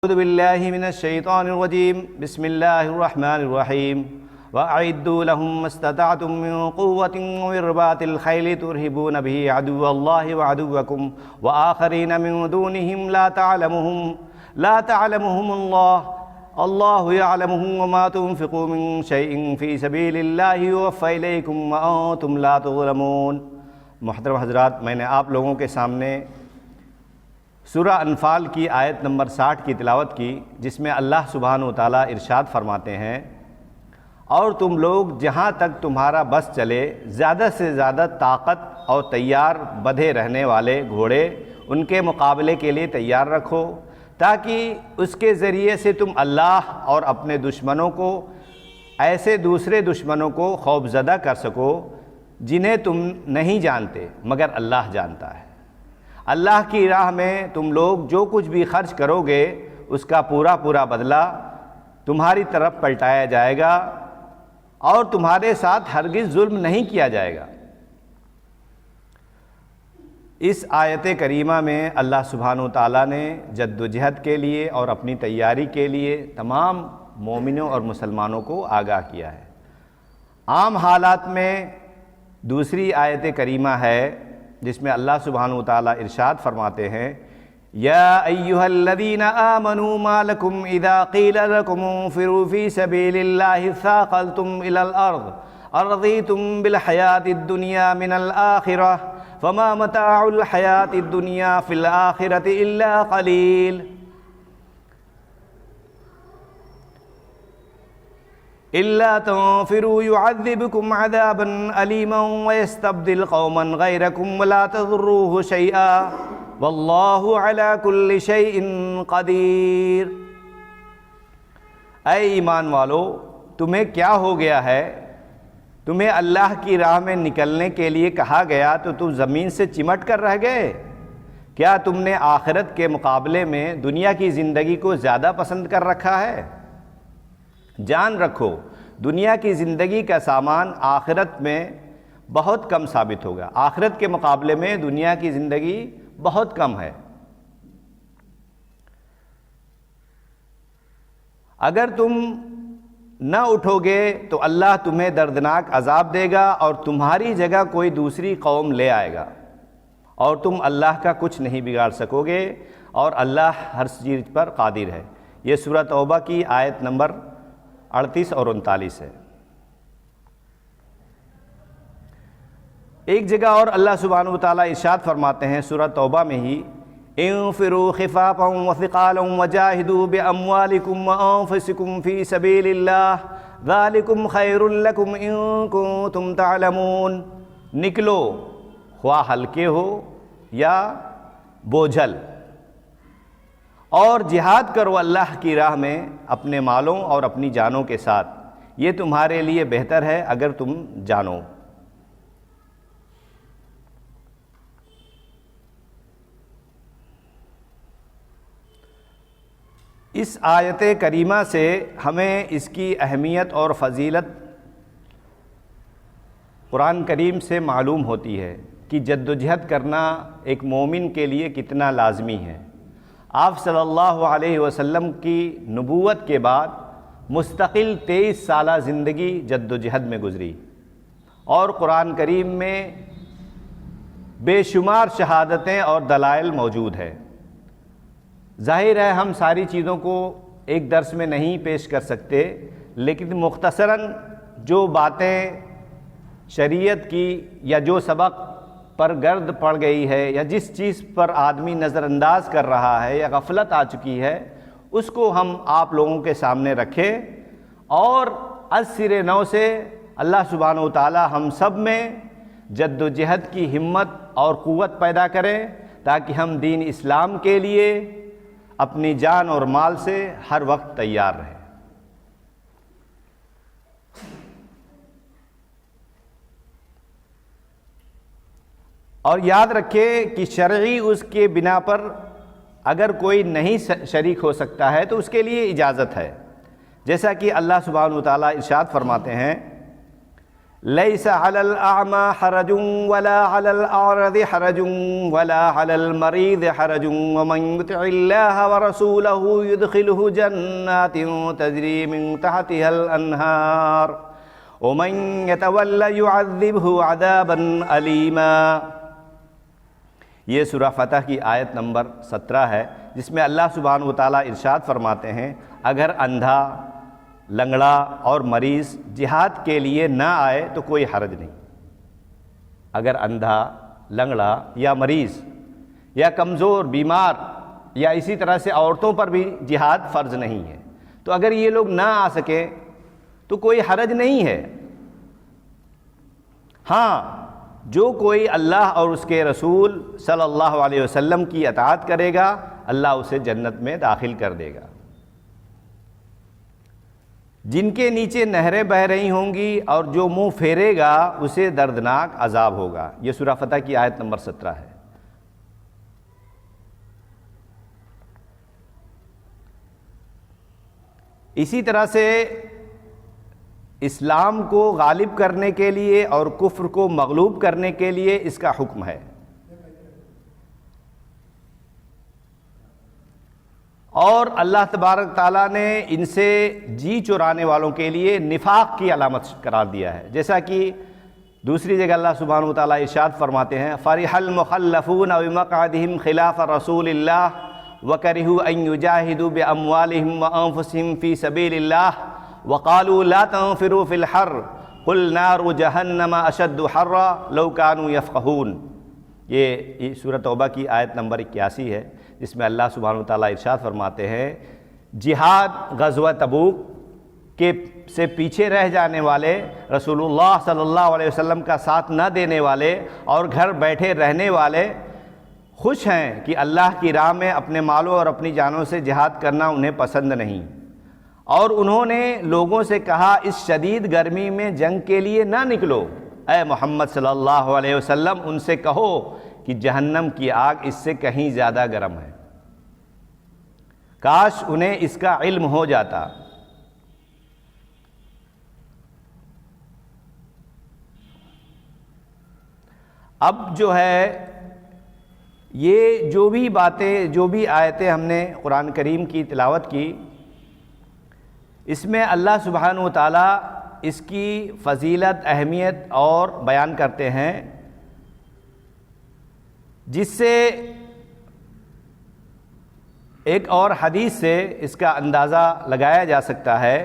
أعوذ بالله من الشيطان الرجيم بسم الله الرحمن الرحيم وأعدوا لهم ما استطعتم من قوة ومن رباط الخيل ترهبون به عدو الله وعدوكم وآخرين من دونهم لا تعلمهم الله يعلمهم وما تنفقوا من شيء في سبيل الله يوفى إليكم وأنتم لا تظلمون۔ محترم حضرات، میں نے آپ لوگوں کے سامنے سورہ انفال کی آیت نمبر 60 کی تلاوت کی، جس میں اللہ سبحانہ وتعالیٰ ارشاد فرماتے ہیں، اور تم لوگ جہاں تک تمہارا بس چلے زیادہ سے زیادہ طاقت اور تیار بدھے رہنے والے گھوڑے ان کے مقابلے کے لیے تیار رکھو، تاکہ اس کے ذریعے سے تم اللہ اور اپنے دشمنوں کو، ایسے دوسرے دشمنوں کو خوف زدہ کر سکو جنہیں تم نہیں جانتے مگر اللہ جانتا ہے۔ اللہ کی راہ میں تم لوگ جو کچھ بھی خرچ کرو گے اس کا پورا بدلہ تمہاری طرف پلٹایا جائے گا اور تمہارے ساتھ ہرگز ظلم نہیں کیا جائے گا۔ اس آیت کریمہ میں اللہ سبحانہ وتعالیٰ نے جد و جہد کے لیے اور اپنی تیاری کے لیے تمام مومنوں اور مسلمانوں کو آگاہ کیا ہے۔ عام حالات میں دوسری آیت کریمہ ہے جس میں اللہ سبحانہ وتعالیٰ ارشاد فرماتے ہیں، یا ایھا الذین آمنوا ما لکم اذا قیل لکم انفروا فی سبیل اللہ ثاقلتم الی الارض ارضیتم بالحیاۃ الدنیا من الآخرہ فما متاع الحیاۃ الدنیا فی الآخرۃ الا قلیل۔ إِلَّا تَنْفِرُوا يُعَذِّبْكُمْ عَذَابًا أَلِيمًا وَيَسْتَبْدِلْ قَوْمًا غَيْرَكُمْ وَلَا تَضُرُّوهُ شَيْئًا وَاللَّهُ عَلَى كُلِّ شَيْءٍ قَدِيرٌ۔ اے ایمان والو، تمہیں کیا ہو گیا ہے؟ تمہیں اللہ کی راہ میں نکلنے کے لیے کہا گیا تو تم زمین سے چمٹ کر رہ گئے؟ کیا تم نے آخرت کے مقابلے میں دنیا کی زندگی کو زیادہ پسند کر رکھا ہے؟ جان رکھو، دنیا کی زندگی کا سامان آخرت میں بہت کم ثابت ہوگا۔ آخرت کے مقابلے میں دنیا کی زندگی بہت کم ہے۔ اگر تم نہ اٹھو گے تو اللہ تمہیں دردناک عذاب دے گا اور تمہاری جگہ کوئی دوسری قوم لے آئے گا، اور تم اللہ کا کچھ نہیں بگاڑ سکو گے، اور اللہ ہر چیز پر قادر ہے۔ یہ سورہ توبہ کی آیت نمبر 38 اور 39 ہے۔ ایک جگہ اور اللہ سبحانہ وتعالیٰ ارشاد فرماتے ہیں سورہ توبہ میں ہی، انفروا خفافا وثقالا وجاہدوا باموالکم وانفسکم فی سبیل اللہ ذالکم خیر لکم ان کنتم تعلمون۔ نکلو، خواہ ہلکے ہو یا بوجھل، اور جہاد کرو اللہ کی راہ میں اپنے مالوں اور اپنی جانوں کے ساتھ، یہ تمہارے لیے بہتر ہے اگر تم جانو۔ اس آیت کریمہ سے ہمیں اس کی اہمیت اور فضیلت قرآن کریم سے معلوم ہوتی ہے کہ جد و جہد کرنا ایک مومن کے لیے کتنا لازمی ہے۔ آپ صلی اللہ علیہ وسلم کی نبوت کے بعد مستقل 23 سالہ زندگی جد و جہد میں گزری، اور قرآن کریم میں بے شمار شہادتیں اور دلائل موجود ہے۔ ظاہر ہے ہم ساری چیزوں کو ایک درس میں نہیں پیش کر سکتے، لیکن مختصراً جو باتیں شریعت کی یا جو سبق پر گرد پڑ گئی ہے یا جس چیز پر آدمی نظر انداز کر رہا ہے یا غفلت آ چکی ہے، اس کو ہم آپ لوگوں کے سامنے رکھیں، اور از سر نو سے اللہ سبحانہ وتعالی ہم سب میں جد و جہد کی ہمت اور قوت پیدا کریں، تاکہ ہم دین اسلام کے لیے اپنی جان اور مال سے ہر وقت تیار رہیں۔ اور یاد رکھے کہ شرعی اس کے بنا پر اگر کوئی نہیں شریک ہو سکتا ہے تو اس کے لیے اجازت ہے، جیسا کہ اللہ سبحانہ وتعالیٰ ارشاد فرماتے ہیں، ليس على الأعمى حرج ولا على الأعرج حرج ولا على المريض حرج ومن يطع الله ورسوله يدخله جنات تجري من تحتها الأنهار ومن يتولى يعذبه عذابا أليما۔ یہ سورہ فتح کی آیت نمبر 17 ہے، جس میں اللہ سبحانہ و تعالیٰ ارشاد فرماتے ہیں اگر اندھا، لنگڑا اور مریض جہاد کے لیے نہ آئے تو کوئی حرج نہیں۔ اگر اندھا، لنگڑا یا مریض یا کمزور، بیمار یا اسی طرح سے عورتوں پر بھی جہاد فرض نہیں ہے، تو اگر یہ لوگ نہ آ سکیں تو کوئی حرج نہیں ہے۔ ہاں، جو کوئی اللہ اور اس کے رسول صلی اللہ علیہ وسلم کی اطاعت کرے گا اللہ اسے جنت میں داخل کر دے گا، جن کے نیچے نہریں بہہ رہی ہوں گی، اور جو منہ پھیرے گا اسے دردناک عذاب ہوگا۔ یہ سورہ فتح کی آیت نمبر 17 ہے۔ اسی طرح سے اسلام کو غالب کرنے کے لیے اور کفر کو مغلوب کرنے کے لیے اس کا حکم ہے۔ اور اللہ تبارک تعالیٰ نے ان سے جی چرانے والوں کے لیے نفاق کی علامت قرار دیا ہے، جیسا کہ دوسری جگہ اللہ سبحانہ و تعالیٰ ارشاد فرماتے ہیں فرح المخلفون بمقعدهم خلاف رسول اللہ وکرہوا ان یجاہدوا باموالہم وانفسہم فی سبیل اللہ وقالوا لا تنفروا فی الحر قل نار جہنم اشد حرا لو كانوا یفقہون۔ یہ سورہ توبہ کی آیت نمبر 81 ہے، جس میں اللہ سبحانہ و تعالیٰ ارشاد فرماتے ہیں جہاد، غزوہ تبوک کے سے پیچھے رہ جانے والے، رسول اللہ صلی اللہ علیہ وسلم کا ساتھ نہ دینے والے اور گھر بیٹھے رہنے والے خوش ہیں کہ اللہ کی راہ میں اپنے مالوں اور اپنی جانوں سے جہاد کرنا انہیں پسند نہیں۔ اور انہوں نے لوگوں سے کہا اس شدید گرمی میں جنگ کے لیے نہ نکلو، اے محمد صلی اللہ علیہ وسلم ان سے کہو کہ جہنم کی آگ اس سے کہیں زیادہ گرم ہے، کاش انہیں اس کا علم ہو جاتا۔ اب جو ہے یہ جو بھی باتیں، جو بھی آیتیں ہم نے قرآن کریم کی تلاوت کی، اس میں اللہ سبحانہ و تعالیٰ اس کی فضیلت، اہمیت اور بیان کرتے ہیں، جس سے ایک اور حدیث سے اس کا اندازہ لگایا جا سکتا ہے۔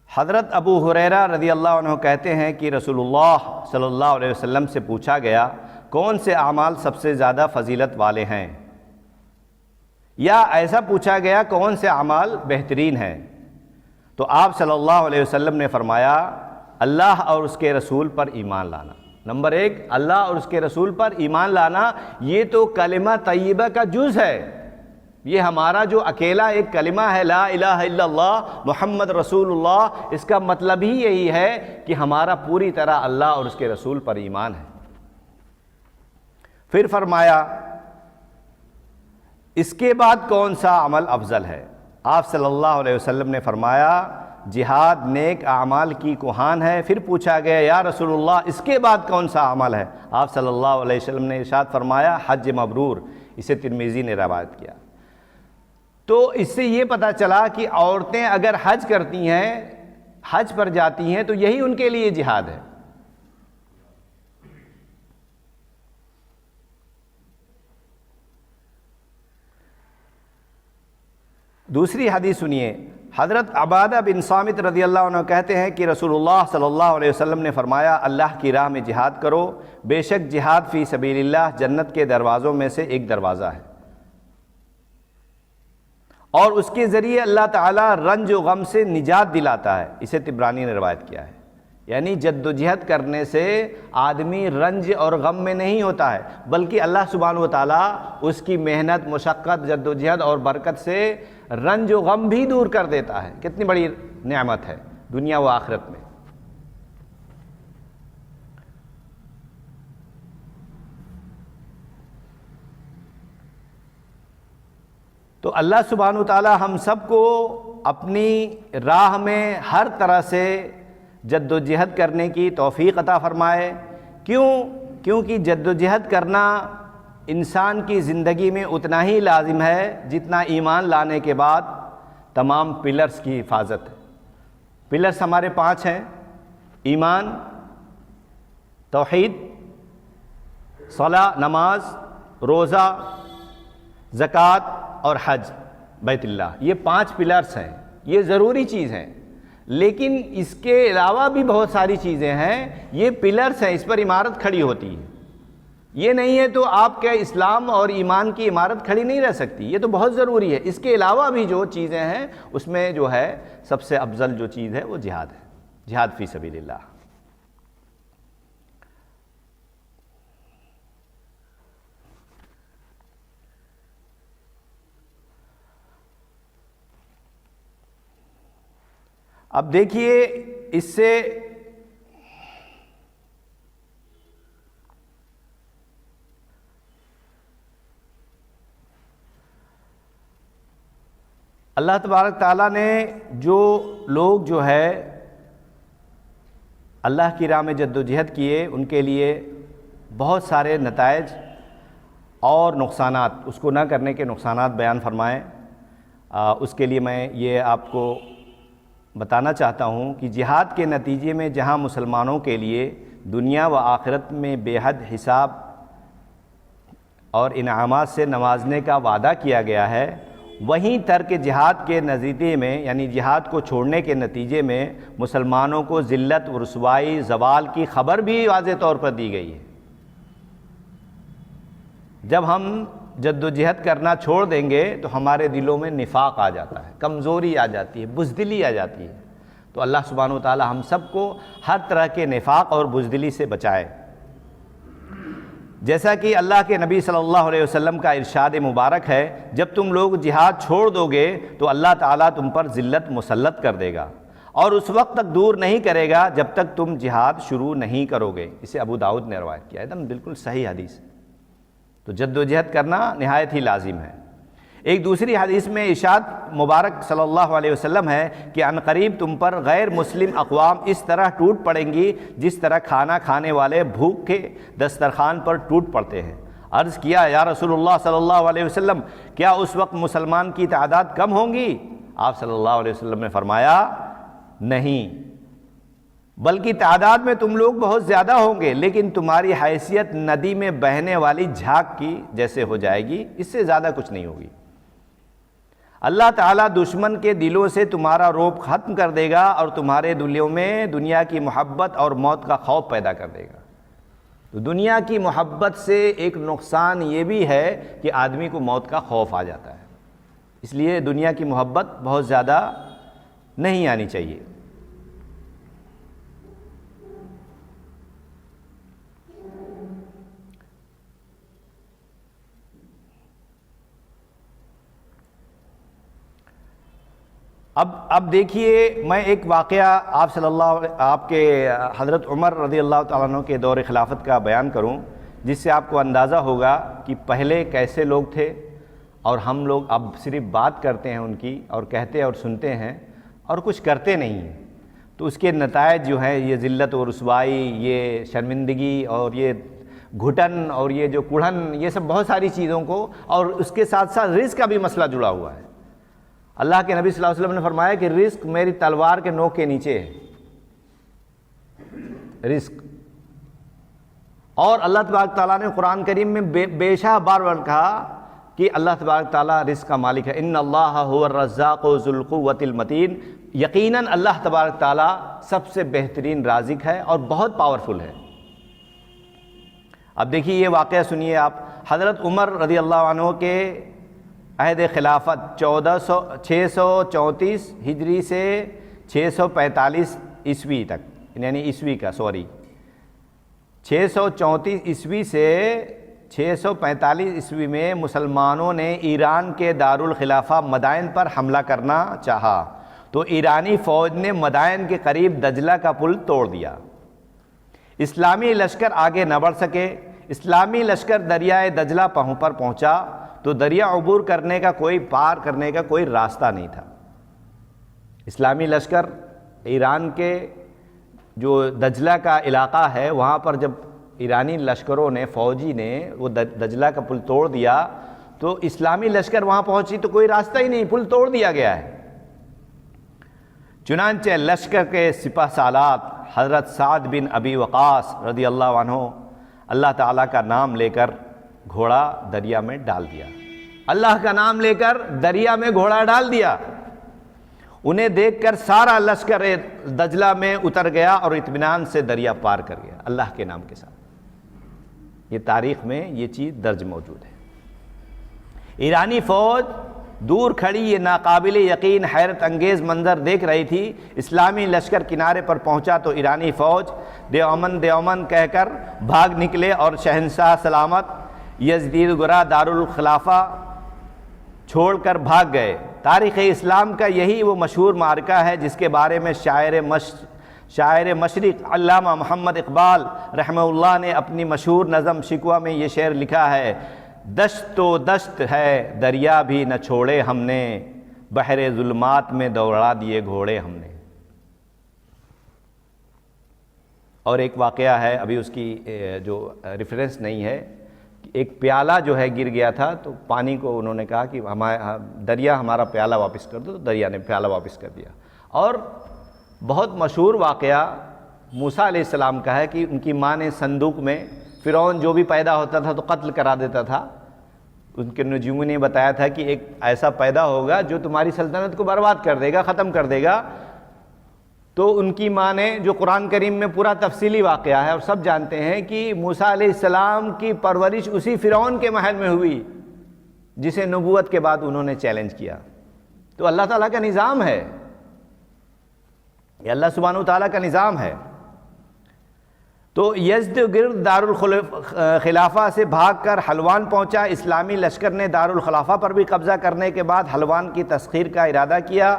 حضرت ابو ہریرہ رضی اللہ عنہ کہتے ہیں کہ رسول اللہ صلی اللہ علیہ وسلم سے پوچھا گیا کون سے اعمال سب سے زیادہ فضیلت والے ہیں، یا ایسا پوچھا گیا کون سے اعمال بہترین ہیں، تو آپ صلی اللہ علیہ وسلم نے فرمایا اللہ اور اس کے رسول پر ایمان لانا۔ نمبر 1، اللہ اور اس کے رسول پر ایمان لانا، یہ تو کلمہ طیبہ کا جز ہے، یہ ہمارا جو اکیلا ایک کلمہ ہے لا الہ الا اللہ محمد رسول اللہ، اس کا مطلب ہی یہی ہے کہ ہمارا پوری طرح اللہ اور اس کے رسول پر ایمان ہے۔ پھر فرمایا اس کے بعد کون سا عمل افضل ہے؟ آپ صلی اللہ علیہ وسلم نے فرمایا جہاد نیک اعمال کی کوہان ہے۔ پھر پوچھا گیا یا رسول اللہ اس کے بعد کون سا عمل ہے؟ آپ صلی اللہ علیہ وسلم نے ارشاد فرمایا حج مبرور، اسے ترمذی نے روایت کیا۔ تو اس سے یہ پتہ چلا کہ عورتیں اگر حج کرتی ہیں، حج پر جاتی ہیں، تو یہی ان کے لیے جہاد ہے۔ دوسری حدیث سنیے، حضرت عبادہ بن صامت رضی اللہ عنہ کہتے ہیں کہ رسول اللہ صلی اللہ علیہ وسلم نے فرمایا اللہ کی راہ میں جہاد کرو، بے شک جہاد فی سبیل اللہ جنت کے دروازوں میں سے ایک دروازہ ہے، اور اس کے ذریعے اللہ تعالیٰ رنج و غم سے نجات دلاتا ہے۔ اسے طبرانی نے روایت کیا ہے۔ یعنی جد و جہد کرنے سے آدمی رنج اور غم میں نہیں ہوتا ہے، بلکہ اللہ سبحانہ و تعالیٰ اس کی محنت، مشقت، جد و جہد اور برکت سے رنج و غم بھی دور کر دیتا ہے۔ کتنی بڑی نعمت ہے دنیا و آخرت میں۔ تو اللہ سبحانہ و تعالیٰ ہم سب کو اپنی راہ میں ہر طرح سے جد و جہد کرنے کی توفیق عطا فرمائے۔ کیونکہ جد و جہد کرنا انسان کی زندگی میں اتنا ہی لازم ہے جتنا ایمان لانے کے بعد تمام پلرز کی حفاظت ہے۔ پلرز ہمارے 5 ہیں: ایمان، توحید، صلاۃ نماز، روزہ، زکوٰۃ اور حج بیت اللہ۔ یہ 5 پلرز ہیں، یہ ضروری چیز ہیں، لیکن اس کے علاوہ بھی بہت ساری چیزیں ہیں۔ یہ پلرز ہیں، اس پر عمارت کھڑی ہوتی ہے۔ یہ نہیں ہے تو آپ کے اسلام اور ایمان کی عمارت کھڑی نہیں رہ سکتی، یہ تو بہت ضروری ہے۔ اس کے علاوہ بھی جو چیزیں ہیں اس میں جو ہے سب سے افضل جو چیز ہے وہ جہاد ہے، جہاد فی سبیل اللہ۔ اب دیکھیے اس سے اللہ تبارک تعالیٰ نے جو لوگ جو ہے اللہ کی راہ میں جد و جہد کیے ان کے لیے بہت سارے نتائج اور نقصانات، اس کو نہ کرنے کے نقصانات بیان فرمائیں۔ اس کے لیے میں یہ آپ کو بتانا چاہتا ہوں کہ جہاد کے نتیجے میں جہاں مسلمانوں کے لیے دنیا و آخرت میں بے حد حساب اور انعامات سے نوازنے کا وعدہ کیا گیا ہے، وہیں ترک جہاد کے نتیجے میں یعنی جہاد کو چھوڑنے کے نتیجے میں مسلمانوں کو ذلت و رسوائی زوال کی خبر بھی واضح طور پر دی گئی ہے۔ جب ہم جد و جہد کرنا چھوڑ دیں گے تو ہمارے دلوں میں نفاق آ جاتا ہے، کمزوری آ جاتی ہے، بزدلی آ جاتی ہے۔ تو اللہ سبحانہ و تعالی ہم سب کو ہر طرح کے نفاق اور بزدلی سے بچائے۔ جیسا کہ اللہ کے نبی صلی اللہ علیہ وسلم کا ارشاد مبارک ہے، جب تم لوگ جہاد چھوڑ دو گے تو اللہ تعالیٰ تم پر ذلت مسلط کر دے گا، اور اس وقت تک دور نہیں کرے گا جب تک تم جہاد شروع نہیں کرو گے۔ اسے ابو داؤد نے روایت کیا، ایک دم بالکل صحیح حدیث۔ تو جد و جہد کرنا نہایت ہی لازم ہے۔ ایک دوسری حدیث میں ارشاد مبارک صلی اللہ علیہ وسلم ہے کہ عنقریب تم پر غیر مسلم اقوام اس طرح ٹوٹ پڑیں گی جس طرح کھانا کھانے والے بھوک کے دسترخوان پر ٹوٹ پڑتے ہیں۔ عرض کیا یا رسول اللہ صلی اللہ علیہ وسلم، کیا اس وقت مسلمان کی تعداد کم ہوں گی؟ آپ صلی اللہ علیہ وسلم نے فرمایا نہیں، بلکہ تعداد میں تم لوگ بہت زیادہ ہوں گے، لیکن تمہاری حیثیت ندی میں بہنے والی جھاگ کی جیسے ہو جائے گی، اس سے زیادہ کچھ نہیں ہوگی۔ اللہ تعالیٰ دشمن کے دلوں سے تمہارا رعب ختم کر دے گا اور تمہارے دلوں میں دنیا کی محبت اور موت کا خوف پیدا کر دے گا۔ تو دنیا کی محبت سے ایک نقصان یہ بھی ہے کہ آدمی کو موت کا خوف آ جاتا ہے، اس لیے دنیا کی محبت بہت زیادہ نہیں آنی چاہیے۔ اب دیکھیے میں ایک واقعہ آپ کے حضرت عمر رضی اللہ تعالیٰ عنہ کے دور خلافت کا بیان کروں، جس سے آپ کو اندازہ ہوگا کہ پہلے کیسے لوگ تھے اور ہم لوگ اب صرف بات کرتے ہیں ان کی، اور کہتے اور سنتے ہیں اور کچھ کرتے نہیں ہیں۔ تو اس کے نتائج جو ہیں یہ ذلت و رسوائی، یہ شرمندگی اور یہ گھٹن اور یہ جو کڑھن، یہ سب بہت ساری چیزوں کو، اور اس کے ساتھ ساتھ رزق کا بھی مسئلہ جڑا ہوا ہے۔ اللہ کے نبی صلی اللہ علیہ وسلم نے فرمایا کہ رزق میری تلوار کے نوک کے نیچے ہے، رزق۔ اور اللہ تبارک تعالیٰ نے قرآن کریم میں بے شاہ بار بار کہا کہ اللہ تبارک تعالیٰ رزق کا مالک ہے، ان اللہ هو الرزاق ذو القوۃ المتین، یقیناً اللہ تبارک تعالیٰ سب سے بہترین رازق ہے اور بہت پاورفل ہے۔ اب دیکھیے یہ واقعہ سنیے آپ، حضرت عمر رضی اللہ عنہ کے عہد خلافت 634 ہجری سے 645 عیسوی تک، یعنی عیسوی کا 634 عیسوی سے 645 عیسوی میں مسلمانوں نے ایران کے دارالخلافہ مدائن پر حملہ کرنا چاہا، تو ایرانی فوج نے مدائن کے قریب دجلہ کا پل توڑ دیا۔ اسلامی لشکر آگے نہ بڑھ سکے۔ اسلامی لشکر دریائے دجلہ پر پہنچا تو دریا عبور کرنے کا پار کرنے کا کوئی راستہ نہیں تھا۔ اسلامی لشکر ایران کے جو دجلہ کا علاقہ ہے وہاں پر جب ایرانی لشکروں نے فوجی نے وہ دجلہ کا پل توڑ دیا تو اسلامی لشکر وہاں پہنچی تو کوئی راستہ ہی نہیں، پل توڑ دیا گیا ہے۔ چنانچہ لشکر کے سپہ سالار حضرت سعد بن ابی وقاص رضی اللہ عنہ اللہ تعالیٰ کا نام لے کر گھوڑا دریا میں ڈال دیا، اللہ کا نام لے کر دریا میں گھوڑا ڈال دیا۔ انہیں دیکھ کر سارا لشکر دجلہ میں اتر گیا اور اطمینان سے دریا پار کر گیا اللہ کے نام کے ساتھ۔ یہ تاریخ میں یہ چیز درج موجود ہے۔ ایرانی فوج دور کھڑی یہ ناقابل یقین حیرت انگیز منظر دیکھ رہی تھی۔ اسلامی لشکر کنارے پر پہنچا تو ایرانی فوج دیومن دیومن کہہ کر بھاگ نکلے اور شہنشاہ سلامت یزدگرہ دارالخلافہ چھوڑ کر بھاگ گئے۔ تاریخ اسلام کا یہی وہ مشہور معرکہ ہے جس کے بارے میں شاعر مشرق علامہ محمد اقبال رحمہ اللہ نے اپنی مشہور نظم شکوہ میں یہ شعر لکھا ہے: دشت و دشت ہے دریا بھی نہ چھوڑے ہم نے، بحر ظلمات میں دوڑا دیے گھوڑے ہم نے۔ اور ایک واقعہ ہے، ابھی اس کی جو ریفرنس نہیں ہے، ایک پیالہ جو ہے گر گیا تھا تو پانی کو انہوں نے کہا کہ دریا ہمارا پیالہ واپس کر دو، تو دریا نے پیالہ واپس کر دیا۔ اور بہت مشہور واقعہ موسیٰ علیہ السلام کا ہے کہ ان کی ماں نے صندوق میں فرعون جو بھی پیدا ہوتا تھا تو قتل کرا دیتا تھا۔ ان کے نجوموں نے بتایا تھا کہ ایک ایسا پیدا ہوگا جو تمہاری سلطنت کو برباد کر دے گا، ختم کر دے گا۔ تو ان کی ماں نے، جو قرآن کریم میں پورا تفصیلی واقعہ ہے اور سب جانتے ہیں، کہ موسیٰ علیہ السلام کی پرورش اسی فرعون کے محل میں ہوئی جسے نبوت کے بعد انہوں نے چیلنج کیا۔ تو اللہ تعالیٰ کا نظام ہے، یہ اللہ سبحانہ وتعالیٰ کا نظام ہے۔ تو یزدگرد دارالخلافہ سے بھاگ کر حلوان پہنچا۔ اسلامی لشکر نے دارالخلافہ پر بھی قبضہ کرنے کے بعد حلوان کی تسخیر کا ارادہ کیا۔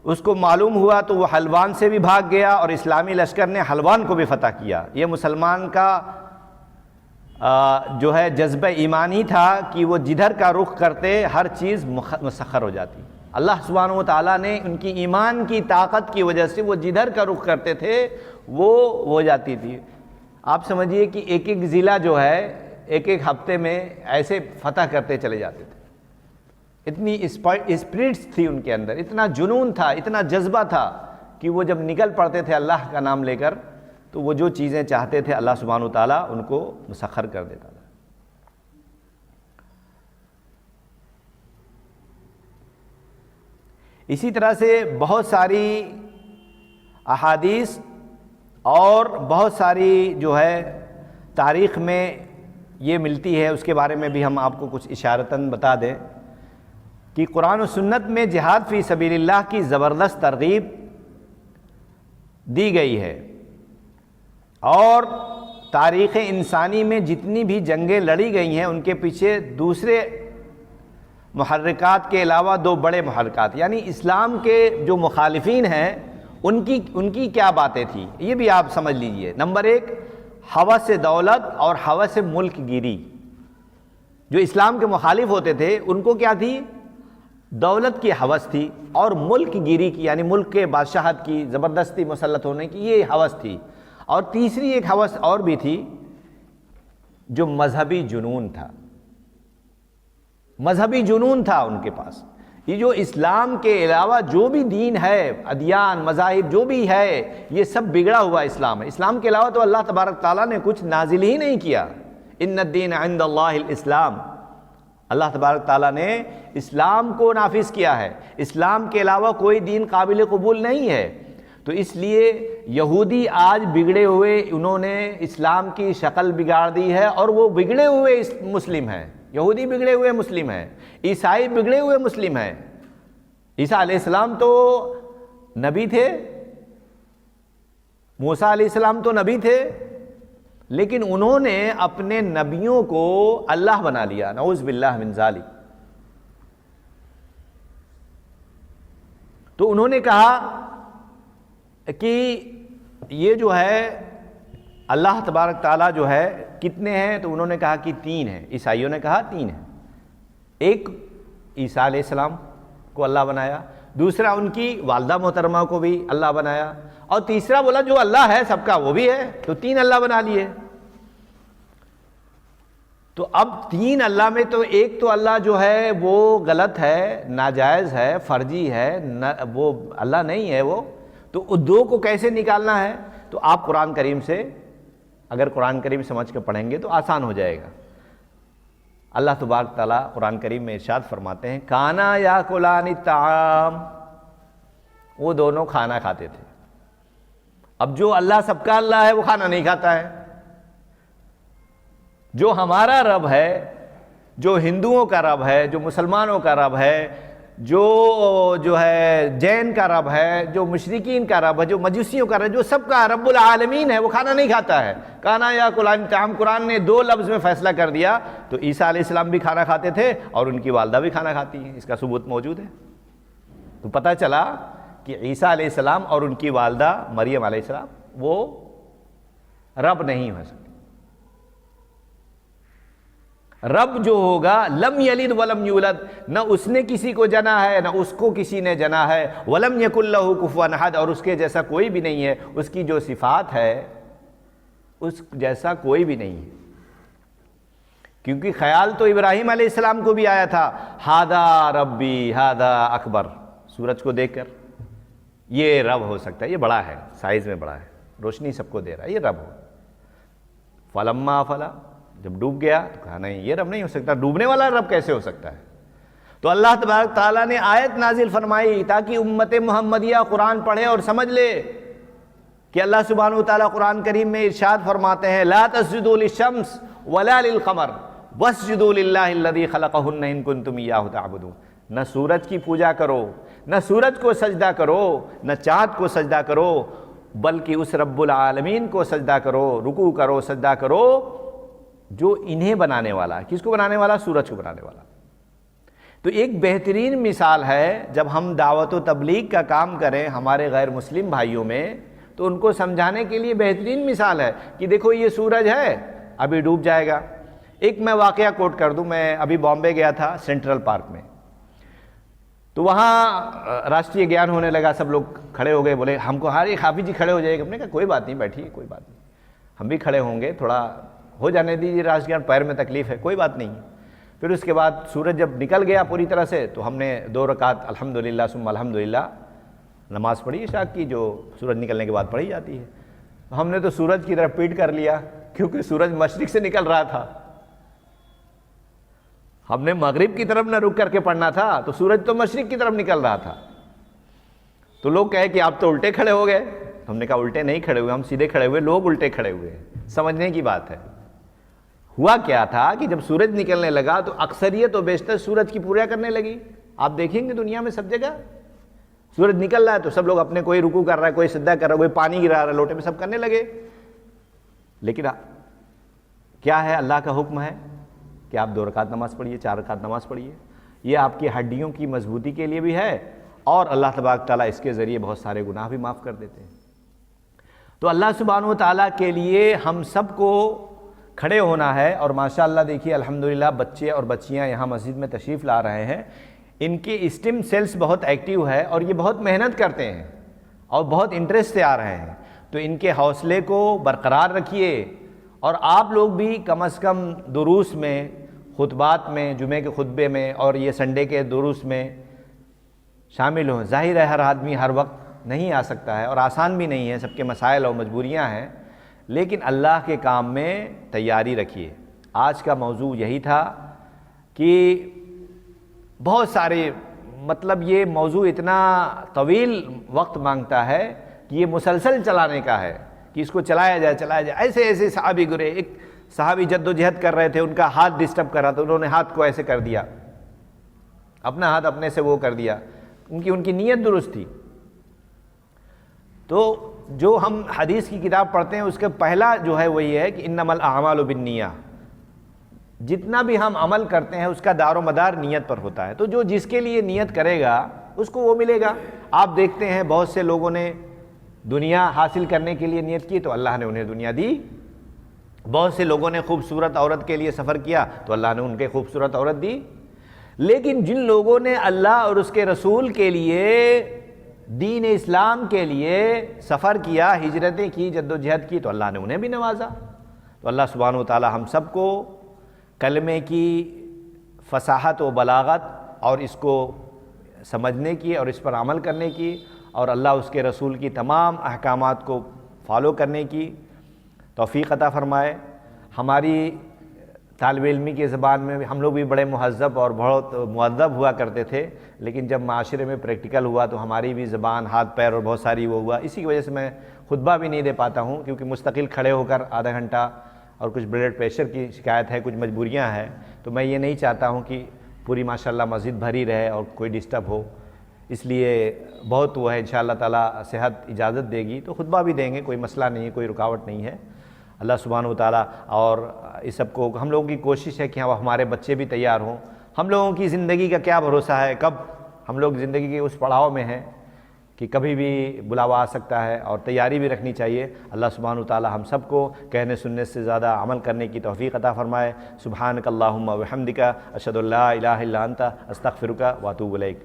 اس کو معلوم ہوا تو وہ حلوان سے بھی بھاگ گیا اور اسلامی لشکر نے حلوان کو بھی فتح کیا۔ یہ مسلمان کا جو ہے جذبہ ایمانی تھا کہ وہ جدھر کا رخ کرتے ہر چیز مسخر ہو جاتی۔ اللہ سبحانہ و تعالیٰ نے ان کی ایمان کی طاقت کی وجہ سے وہ جدھر کا رخ کرتے تھے وہ ہو جاتی تھی۔ آپ سمجھیے کہ ایک ایک ضلع جو ہے ایک ایک ہفتے میں ایسے فتح کرتے چلے جاتے تھے۔ اتنی اسپرٹس تھی ان کے اندر، اتنا جنون تھا، اتنا جذبہ تھا کہ وہ جب نکل پڑتے تھے اللہ کا نام لے کر تو وہ جو چیزیں چاہتے تھے اللہ سبحانہ وتعالیٰ ان کو مسخر کر دیتا تھا۔ اسی طرح سے بہت ساری احادیث اور بہت ساری جو ہے تاریخ میں یہ ملتی ہے، اس کے بارے میں بھی ہم آپ کو کچھ اشارتاً بتا دیں کہ قرآن و سنت میں جہاد فی سبیل اللہ کی زبردست ترغیب دی گئی ہے، اور تاریخ انسانی میں جتنی بھی جنگیں لڑی گئی ہیں ان کے پیچھے دوسرے محرکات کے علاوہ دو بڑے محرکات، یعنی اسلام کے جو مخالفین ہیں ان کی کیا باتیں تھیں یہ بھی آپ سمجھ لیجئے۔ نمبر ایک، ہوس دولت اور ہوس ملک گیری۔ جو اسلام کے مخالف ہوتے تھے ان کو کیا تھی؟ دولت کی ہوس تھی اور ملک گیری کی، یعنی ملک کے بادشاہت کی، زبردستی مسلط ہونے کی، یہ ہوس تھی۔ اور تیسری ایک ہوس اور بھی تھی جو مذہبی جنون تھا، مذہبی جنون تھا ان کے پاس۔ یہ جو اسلام کے علاوہ جو بھی دین ہے، ادیان، مذاہب جو بھی ہے، یہ سب بگڑا ہوا اسلام ہے۔ اسلام کے علاوہ تو اللہ تبارک تعالیٰ نے کچھ نازل ہی نہیں کیا۔ ان الدین عند اللہ الاسلام، اللہ تبارک تعالیٰ نے اسلام کو نافذ کیا ہے، اسلام کے علاوہ کوئی دین قابل قبول نہیں ہے۔ تو اس لیے یہودی آج بگڑے ہوئے، انہوں نے اسلام کی شکل بگاڑ دی ہے اور وہ بگڑے ہوئے مسلم ہیں۔ یہودی بگڑے ہوئے مسلم ہیں، عیسائی بگڑے ہوئے مسلم ہیں۔ عیسیٰ علیہ السلام تو نبی تھے، موسیٰ علیہ السلام تو نبی تھے، لیکن انہوں نے اپنے نبیوں کو اللہ بنا لیا، نعوذ باللہ من ذالک۔ تو انہوں نے کہا کہ یہ جو ہے اللہ تبارک تعالیٰ جو ہے کتنے ہیں، تو انہوں نے کہا کہ 3 ہیں، عیسائیوں نے کہا 3 ہیں۔ ایک عیسیٰ علیہ السلام کو اللہ بنایا، دوسرا ان کی والدہ محترمہ کو بھی اللہ بنایا، اور تیسرا بولا جو اللہ ہے سب کا وہ بھی ہے، تو 3 اللہ بنا لیے۔ تو اب 3 اللہ میں تو ایک تو اللہ جو ہے وہ غلط ہے، ناجائز ہے، فرجی ہے، وہ اللہ نہیں ہے وہ، تو 2 کو کیسے نکالنا ہے؟ تو آپ قرآن کریم سے اگر قرآن کریم سمجھ کے پڑھیں گے تو آسان ہو جائے گا۔ اللہ تبارک تعالیٰ قرآن کریم میں ارشاد فرماتے ہیں کانا یاکلان الطعام، وہ دونوں کھانا کھاتے تھے۔ اب جو اللہ سب کا اللہ ہے وہ کھانا نہیں کھاتا ہے، جو ہمارا رب ہے، جو ہندوؤں کا رب ہے، جو مسلمانوں کا رب ہے، جو ہے جین کا رب ہے، جو مشرکین کا رب ہے، جو مجوسیوں کا رب، جو سب کا رب العالمین ہے، وہ کھانا نہیں کھاتا ہے۔ کانا یاکلان الطعام، قرآن نے 2 لفظ میں فیصلہ کر دیا، تو عیسیٰ علیہ السلام بھی کھانا کھاتے تھے اور ان کی والدہ بھی کھانا کھاتی ہیں، اس کا ثبوت موجود ہے۔ تو پتہ چلا کہ عیسیٰ علیہ السلام اور ان کی والدہ مریم علیہ السلام وہ رب نہیں ہو سکتے۔ رب جو ہوگا لم یلد ولم یولد، نہ اس نے کسی کو جنا ہے نہ اس کو کسی نے جنا ہے، ولم یکن لہ کفوا احد، اور اس کے جیسا کوئی بھی نہیں ہے، اس کی جو صفات ہے اس جیسا کوئی بھی نہیں ہے۔ کیونکہ خیال تو ابراہیم علیہ السلام کو بھی آیا تھا، ہاذا ربی ہاذا اکبر، سورج کو دیکھ کر یہ رب ہو سکتا ہے، یہ بڑا ہے، سائز میں بڑا ہے، روشنی سب کو دے رہا ہے، یہ رب ہو۔ فلما افلا، جب ڈوب گیا تو کہا نہیں یہ رب نہیں ہو سکتا، ڈوبنے والا رب کیسے ہو سکتا ہے؟ تو اللہ تبارک تعالیٰ نے آیت نازل فرمائی تاکہ امت محمدیہ قرآن پڑھے اور سمجھ لے کہ اللہ سبحانہ وتعالیٰ قرآن کریم میں ارشاد فرماتے ہیں لا تسجدوا للشمس ولا للقمر واسجدوا للہ الذی خلقہن ان کنتم ایاہ تعبدون، نہ سورج کی پوجا کرو، نہ سورج کو سجدہ کرو، نہ چاند کو سجدہ کرو، بلکہ اس رب العالمین کو سجدہ کرو، رکوع کرو، سجدہ کرو جو انہیں بنانے والا ہے۔ کس کو بنانے والا؟ سورج کو بنانے والا۔ تو ایک بہترین مثال ہے جب ہم دعوت و تبلیغ کا کام کریں ہمارے غیر مسلم بھائیوں میں، تو ان کو سمجھانے کے لیے بہترین مثال ہے کہ دیکھو یہ سورج ہے ابھی ڈوب جائے گا۔ ایک میں واقعہ کوٹ کر دوں، میں ابھی بامبے گیا تھا سینٹرل پارک میں، تو وہاں راشٹریہ گیان ہونے لگا، سب لوگ کھڑے ہو گئے، بولے ہم کو ہر ایک حافظ جی کھڑے ہو جائے گا۔ ہم نے کہا کوئی بات نہیں، بیٹھیے، کوئی بات نہیں، ہم بھی کھڑے ہوں گے، تھوڑا ہو جانے دیجیے، راشٹریہ گیان پیر میں تکلیف ہے، کوئی بات نہیں۔ پھر اس کے بعد سورج جب نکل گیا پوری طرح سے تو ہم نے 2 رکعت الحمدللہ ثم الحمدللہ نماز پڑھی عشاء کی، جو سورج نکلنے کے بعد پڑھی جاتی ہے۔ ہم نے تو سورج کی طرف پیٹ کر لیا کیونکہ سورج مشرق سے نکل رہا تھا، ہم نے مغرب کی طرف نہ رک کر کے پڑھنا تھا، تو سورج تو مشرق کی طرف نکل رہا تھا۔ تو لوگ کہے کہ آپ تو الٹے کھڑے ہو گئے، ہم نے کہا الٹے نہیں کھڑے ہوئے، ہم سیدھے کھڑے ہوئے، لوگ الٹے کھڑے ہوئے، سمجھنے کی بات ہے۔ ہوا کیا تھا کہ جب سورج نکلنے لگا تو اکثریت و بیشتر سورج کی پوجا کرنے لگی۔ آپ دیکھیں گے دنیا میں سب جگہ سورج نکل رہا ہے تو سب لوگ اپنے، کوئی رکوع کر رہا ہے، کوئی سجدہ کر رہا ہے، کوئی پانی گرا رہا ہے لوٹے میں، سب کرنے لگے۔ لیکن کیا ہے؟ اللہ کا حکم ہے کہ آپ 2 رکعت نماز پڑھیے، 4 رکعت نماز پڑھیے، یہ آپ کی ہڈیوں کی مضبوطی کے لیے بھی ہے، اور اللہ تبارک تعالیٰ اس کے ذریعے بہت سارے گناہ بھی معاف کر دیتے ہیں۔ تو اللہ سبحانہ و تعالیٰ کے لیے ہم سب کو کھڑے ہونا ہے، اور ماشاءاللہ دیکھیے الحمدللہ بچے اور بچیاں یہاں مسجد میں تشریف لا رہے ہیں، ان کے اسٹیم سیلز بہت ایکٹیو ہے اور یہ بہت محنت کرتے ہیں اور بہت انٹرسٹ سے آ رہے ہیں، تو ان کے حوصلے کو برقرار رکھیے، اور آپ لوگ بھی کم از کم دروس میں، خطبات میں، جمعے کے خطبے میں اور یہ سنڈے کے دروس میں شامل ہوں۔ ظاہر ہے ہر آدمی ہر وقت نہیں آ سکتا ہے اور آسان بھی نہیں ہے، سب کے مسائل اور مجبوریاں ہیں، لیکن اللہ کے کام میں تیاری رکھیے۔ آج کا موضوع یہی تھا کہ بہت سارے، مطلب یہ موضوع اتنا طویل وقت مانگتا ہے کہ یہ مسلسل چلانے کا ہے، کہ اس کو چلایا جائے۔ ایسے ایسے صحابی گرے، ایک صحابی جد و جہد کر رہے تھے، ان کا ہاتھ ڈسٹرب کر رہا تھا، انہوں نے ہاتھ کو ایسے کر دیا، اپنا ہاتھ اپنے سے وہ کر دیا، ان کی نیت درست تھی۔ تو جو ہم حدیث کی کتاب پڑھتے ہیں اس کا پہلا جو ہے وہی ہے کہ انما الاعمال بالنیہ، جتنا بھی ہم عمل کرتے ہیں اس کا دار و مدار نیت پر ہوتا ہے، تو جو جس کے لیے نیت کرے گا اس کو وہ ملے گا۔ آپ دیکھتے ہیں بہت سے لوگوں نے دنیا حاصل کرنے کے لیے نیت کی تو اللہ نے انہیں دنیا دی، بہت سے لوگوں نے خوبصورت عورت کے لیے سفر کیا تو اللہ نے ان کے خوبصورت عورت دی، لیکن جن لوگوں نے اللہ اور اس کے رسول کے لیے، دین اسلام کے لیے سفر کیا، ہجرتیں کی، جد و جہد کی، تو اللہ نے انہیں بھی نوازا۔ تو اللہ سبحانہ و تعالی ہم سب کو کلمے کی فصاحت و بلاغت اور اس کو سمجھنے کی اور اس پر عمل کرنے کی اور اللہ اس کے رسول کی تمام احکامات کو فالو کرنے کی توفیق عطا فرمائے۔ ہماری طالب علمی کی زبان میں ہم لوگ بھی بڑے مہذب اور بہت مؤدب ہوا کرتے تھے، لیکن جب معاشرے میں پریکٹیکل ہوا تو ہماری بھی زبان، ہاتھ پیر اور بہت ساری وہ ہوا۔ اسی کی وجہ سے میں خطبہ بھی نہیں دے پاتا ہوں، کیونکہ مستقل کھڑے ہو کر آدھا گھنٹہ، اور کچھ بلڈ پریشر کی شکایت ہے، کچھ مجبوریاں ہیں، تو میں یہ نہیں چاہتا ہوں کہ پوری ماشاءاللہ مسجد بھری رہے اور کوئی ڈسٹرب ہو، اس لیے بہت وہ ہے، انشاءاللہ تعالیٰ صحت اجازت دے گی تو خطبہ بھی دیں گے، کوئی مسئلہ نہیں ہے، کوئی رکاوٹ نہیں ہے۔ اللہ سبحانہ و تعالیٰ اور اس سب کو، ہم لوگوں کی کوشش ہے کہ ہمارے بچے بھی تیار ہوں۔ ہم لوگوں کی زندگی کا کیا بھروسہ ہے، کب ہم لوگ زندگی کے اس پڑاؤ میں ہیں کہ کبھی بھی بلاوا آ سکتا ہے، اور تیاری بھی رکھنی چاہیے۔ اللہ سبحانہ و تعالیٰ ہم سب کو کہنے سننے سے زیادہ عمل کرنے کی توفیق عطا فرمائے۔ سبحانک اللہم و بحمدک، اشہد ان لا الہ الا انت، استغفرک و اتوب الیک۔